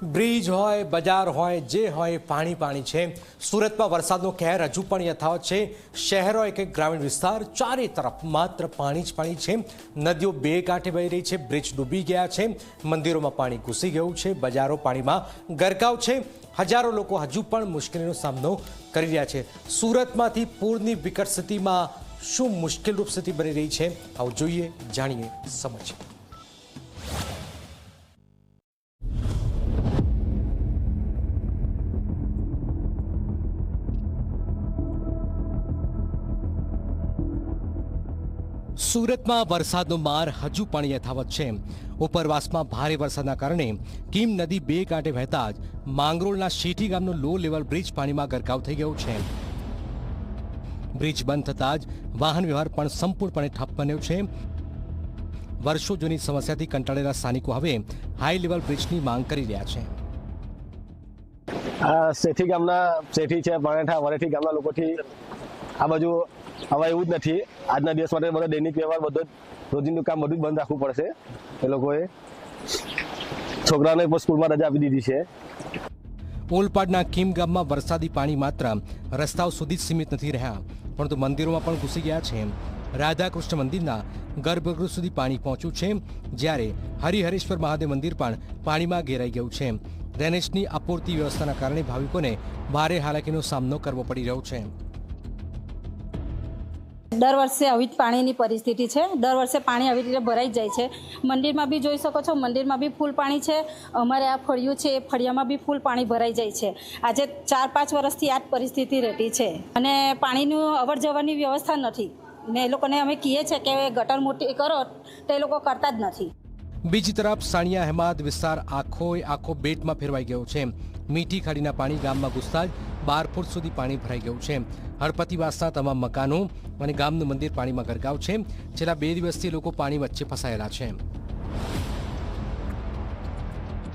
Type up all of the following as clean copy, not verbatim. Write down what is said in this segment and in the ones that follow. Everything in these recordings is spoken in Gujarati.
બ્રિજ હોય, બજાર હોય, જે હોય પાણી પાણી છે। સુરતમાં વરસાદનો કહેર હજુ પણ યથાવત છે। શહેર હોય કે ગ્રામીણ વિસ્તાર, ચારે તરફ માત્ર પાણી જ પાણી છે। નદીઓ બે કાંઠે વહી રહી છે, બ્રિજ ડૂબી ગયા છે, મંદિરોમાં પાણી ઘૂસી ગયું છે, બજારો પાણીમાં ગરકાવ છે। હજારો લોકો હજુ પણ મુશ્કેલીનો સામનો કરી રહ્યા છે। સુરતમાંથી પૂરની વિકટ સ્થિતિમાં શું મુશ્કેલરૂપ સ્થિતિ બની રહી છે, આવું જોઈએ, જાણીએ, સમજીએ। સુરતમાં વરસાદનો માર હજુ પણ યથાવત છે। ઉપરવાસમાં ભારે વરસાદના કારણે કીમ નદી બે કાંઠે વહેતા જ માંગરોળના શેઠી ગામનો લો લેવલ બ્રિજ પાણીમાં ગરકાવ થઈ ગયો છે। બ્રિજ બંધ થતાં જ વાહન વ્યવહાર પણ સંપૂર્ણપણે ઠપ બન્યો છે। વર્ષો જૂની સમસ્યાથી કંટાળેલા સ્થાનિકો હવે હાઈ લેવલ બ્રિજની માંગ કરી રહ્યા છે। શેઠી ગામના શેઠી છે, પાણેઠા વરેઠી ગામના લોકોથી આ બાજુ હવે એવું જ નથી। આજના દિવસ માટે બધા દૈનિક વ્યવહાર બધો રોજિંદું કામ બધું જ બંધ રાખવું પડશે। એ લોકોએ છોકરાઓને પણ સ્કૂલમાં રજા આપી દીધી છે। ઓલપાડના કીમ ગામમાં વરસાદી પાણી માત્ર રસ્તાઓ સુધી જ સીમિત નથી રહ્યા, પરંતુ મંદિરોમાં પણ ઘૂસી ગયા છે। રાધાકૃષ્ણ મંદિરના ગર્ભગૃહ સુધી પાણી પહોંચ્યું છે, જ્યારે હરિહરેશ્વર મહાદેવ મંદિર પણ પાણીમાં ઘેરાઈ ગયું છે। ડ્રેનેજની અપૂરતી વ્યવસ્થાના કારણે ભાવિકોને ભારે હાલાકીનો સામનો કરવો પડી રહ્યો છે। દર વર્ષે આવી જ પાણીની પરિસ્થિતિ છે। દર વર્ષે પાણી આવી રીતે ભરાઈ જાય છે। મંદિરમાં બી જોઈ શકો છો, મંદિરમાં બી ફૂલ પાણી છે। અમારે આ ફળિયું છે, એ ફળિયામાં બી ફૂલ પાણી ભરાઈ જાય છે। આજે 4-5 વર્ષથી આ જ પરિસ્થિતિ રહેતી છે અને પાણીનું અવર જવરની વ્યવસ્થા નથી ને એ લોકોને અમે કહીએ છીએ કે ગટર મોટી કરો, તો એ લોકો કરતા જ નથી। બીજી તરફ સાણિયા અહેમદ વિસ્તાર આખો બેટમાં ફેરવાઈ ગયો છે। મીઠી ખાડીના પાણી ગામમાં ઘૂસતા જ 12 ફૂટ સુધી પાણી ભરાઈ ગયું છે। હળપતિવાસના તમામ મકાનો અને ગામનું મંદિર પાણીમાં ગરકાવ છે। છેલ્લા 2 દિવસથી લોકો પાણી વચ્ચે ફસાયેલા છે।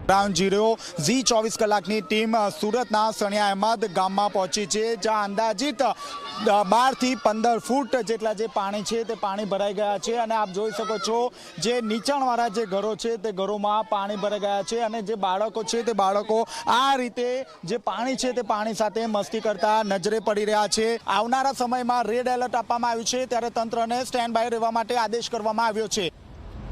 ગ્રાઉન્ડ ઝીરો ઝી 24 કલાકની ટીમ સુરતના સાણિયા અહેમદ ગામમાં પહોંચી છે, જ્યાં અંદાજિત 12 થી 15 ફૂટ જેટલા જે પાણી છે તે પાણી ભરાઈ ગયા છે। અને આપ જોઈ શકો છો, જે નીચાણવાળા જે ઘરો છે તે ઘરોમાં પાણી ભરાઈ ગયા છે અને જે બાળકો છે તે બાળકો આ રીતે જે પાણી છે તે પાણી સાથે મસ્તી કરતા નજરે પડી રહ્યા છે। આવનારા સમયમાં રેડ એલર્ટ આપવામાં આવ્યું છે, ત્યારે તંત્રને સ્ટેન્ડ બાય રહેવા માટે આદેશ કરવામાં આવ્યો છે।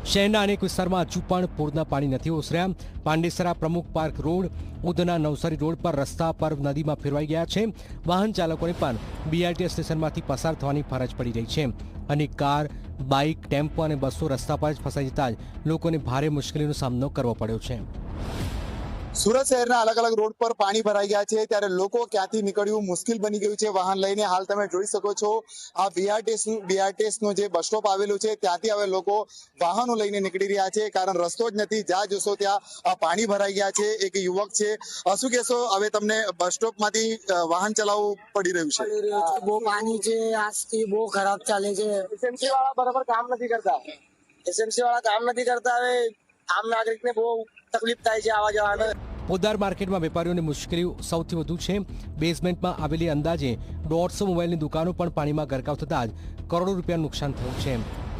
શહેરના અનેક વિસ્તારમાં હજુ પણ પૂરના પાણી નથી ઓસર્યા। પાંડેસરા પ્રમુખ park road, Udhna Navsari road પર રસ્તા પર નદીમાં ફેરવાઈ ગયા છે। વાહન ચાલકોને પણ બીઆરટીએસ સ્ટેશનમાંથી પસાર થવાની ફરજ પડી રહી છે। અને કાર, બાઇક, ટેમ્પો અને બસો રસ્તા પર જ ફસાઈ જતા જ લોકોને ભારે મુશ્કેલીનો સામનો કરવો પડ્યો છે। સુરત શહેરના અલગ અલગ રોડ પર પાણી ભરાઈ ગયા છે, ત્યારે લોકો ક્યાંથી નીકળવું મુશ્કેલ બની ગયું છે વાહન લઈને। હાલ તમે જોઈ શકો છો, આ બીઆરટીએસ નું જે બસ સ્ટોપ આવેલું છે ત્યાંથી હવે લોકો વાહનો લઈને નીકળી રહ્યા છે, કારણ રસ્તો જ નથી। જ્યાં જોશો ત્યાં પાણી ભરાઈ ગયા છે। એક યુવક છે, શું કહેશો? હવે તમને બસ સ્ટોપ માંથી વાહન ચલાવવું પડી રહ્યું છે? બહુ પાણી છે, આજથી બહુ ખરાબ ચાલે છે। એસએમસી વાળા બરાબર કામ નથી કરતા। એસએમસી વાળા કામ નથી કરતા। હવે આમ નાગરિકને બહુ તકલીફ થાય છે આવા જવામાં। પોદાર માર્કેટમાં વેપારીઓની મુશ્કેલી સૌથી વધુ છે। બેઝમેન્ટમાં આવેલી અંદાજે 150 મોબાઈલની દુકાનો પણ પાણીમાં ગરકાવ થતાં જ કરોડો રૂપિયાનું નુકસાન થયું છે।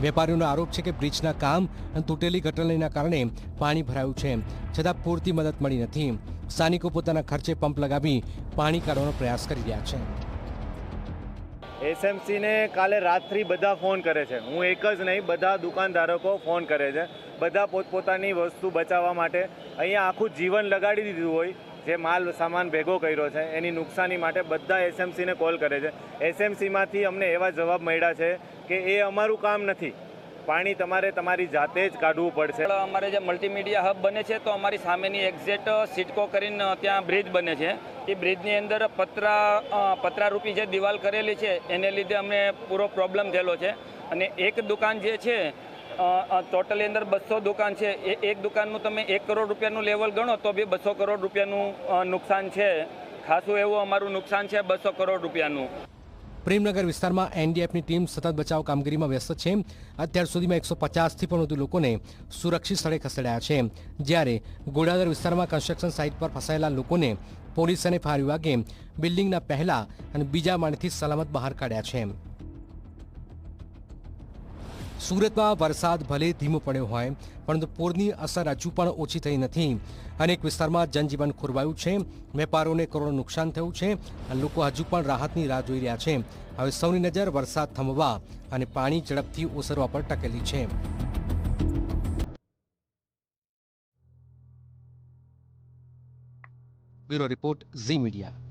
વેપારીઓનો આરોપ છે કે બ્રિજના કામ અને તૂટેલી ગટરલાઈનના કારણે પાણી ભરાયું છે, છતાં પૂરતી મદદ મળી નથી। સ્થાનિકો પોતાના ખર્ચે પંપ લગાવી પાણી કાઢવાનો પ્રયાસ કરી રહ્યા છે। એસએમસીને કાલે રાત્રિ બધા ફોન કરે છે। હું એક જ નહીં, બધા દુકાનધારકો ફોન કરે છે। બધા પોતપોતાની વસ્તુ બચાવવા માટે અહીંયા આખું જીવન લગાડી દીધું હોય, જે માલ સામાન ભેગો કર્યો છે એની નુકસાની માટે બધા એસએમસીને કોલ કરે છે। એસએમસીમાંથી અમને એવા જવાબ મળ્યા છે કે એ અમારું કામ નથી, પાણી તમારે તમારી જાતે જ કાઢવું પડશે। અમારે જે મલ્ટીમીડિયા હબ બને છે, તો અમારી સામેની એક્ઝેક્ટ સિટકો કરીને ત્યાં બ્રિજ બને છે। એ બ્રિજની અંદર પતરારૂપી જે દિવાલ કરેલી છે એને લીધે અમને પૂરો પ્રોબ્લેમ થયેલો છે। અને એક દુકાન જે છે, ટોટલી અંદર 200 દુકાન છે, એ એક દુકાનનું તમે 1 કરોડ રૂપિયાનું લેવલ ગણો તો બી 200 કરોડ રૂપિયાનું નુકસાન છે। ખાસું એવું અમારું નુકસાન છે, 200 કરોડ રૂપિયાનું। પ્રેમનગર વિસ્તારમાં એનડીએફની ટીમ સતત બચાવ કામગીરીમાં વ્યસ્ત છે। અત્યાર સુધીમાં 150થી પણ વધુ લોકોને સુરક્ષિત સ્થળે ખસેડાયા છે, જ્યારે ગોડાદર વિસ્તારમાં કન્સ્ટ્રક્શન સાઇટ પર ફસાયેલા લોકોને પોલીસ અને ફાયર વિભાગે બિલ્ડિંગના પહેલા અને બીજા માળેથી સલામત બહાર કાઢ્યા છે। સુરતમાં વરસાદ ભલે ધીમો પડ્યો હોય પરંતુ પૂરની અસર હજુ પણ ઓછી થઈ નથી. અનેક વિસ્તારમાં જનજીવન ખોરવાયું છે, વેપારોને કરોડો નુકસાન થયું છે અને લોકો હજુ પણ રાહતની રાહ જોઈ રહ્યા છે. હવે સૌની નજર વરસાદ થમવા અને પાણી ઝડપથી ઓસરવા પર ટકેલી છે. Bureau report Zee media.